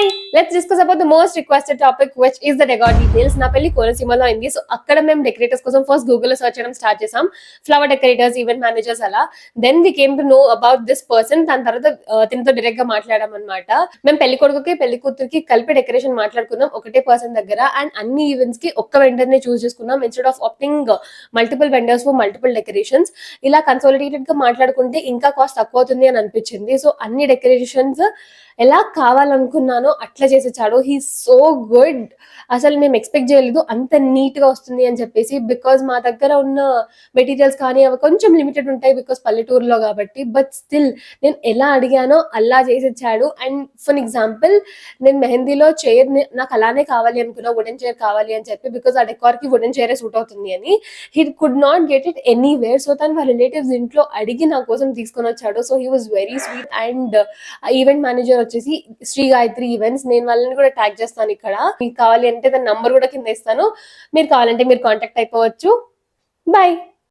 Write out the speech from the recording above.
Hi, let's discuss about the most requested topic which is the decor details. నా పెళ్లి కోనసీమలో అయింది. So అక్కడ మేము డెకరేటర్స్ కోసం ఫస్ట్ గూగుల్ లో సర్చ్ చేయడం స్టార్ట్ చేసాం. ఫ్లవర్ డెకరేటర్స్, ఈవెంట్ మేనేజర్స్ అలా. Then we came to know about this person. దాని తర్వాత తినతో డైరెక్ట్ గా మాట్లాడాం అనమాట. మేము పెళ్లి కొడుకుకి పెళ్లి కూతురికి కలిపి డెకరేషన్ మాట్లాడుకున్నాం ఒకటే పర్సన్ దగ్గర. అండ్ అన్ని ఈవెంట్స్ కి ఒక్క వెండర్ ని చూస్ చేసుకున్నాం instead of opting multiple vendors for multiple decorations. ఇలా కన్సాలిడేటెడ్ గా మాట్లాడుకుంటే ఇంకా కాస్ట్ తక్కువ అవుతుంది అని అనిపించింది. సో అన్ని డెకరేషన్స్ ఎలా కావాలనుకున్నానో అట్లా చేసేసాడు. He so good. అసలు మేము ఎక్స్పెక్ట్ చేయలేదు అంత నీట్ గా వస్తుంది అని చెప్పేసి. బికాజ్ మా దగ్గర ఉన్న మెటీరియల్స్ కానీ అవి కొంచెం లిమిటెడ్ ఉంటాయి బికాస్ పల్లెటూరులో కాబట్టి. బట్ స్టిల్ నేను ఎలా అడిగానో అలా చేసేసాడు. అండ్ ఫర్ ఎగ్జాంపుల్ నేను మెహందీలో చైర్ నాకు అలానే కావాలి అనుకున్నా, వుడెన్ చైర్ కావాలి అని చెప్పి. బికాస్ ఆ డెకార్ కి వుడెన్ చైర్ సూట్ అవుతుంది అని. He could not get it anywhere. So తను వాళ్ళ రిలేటివ్స్ ఇంట్లో అడిగి నా కోసం తీసుకొని వచ్చాడు. So he was very sweet. And event manager వచ్చేసి శ్రీ గాయత్రి ఈవెంట్స్. నేను వాళ్ళని కూడా ట్యాగ్ చేస్తాను ఇక్కడ. మీకు కావాలి అంటే దాని నంబర్ కూడా కింద ఇస్తాను. మీరు కావాలంటే మీరు కాంటాక్ట్ అయిపోవచ్చు. బాయ్.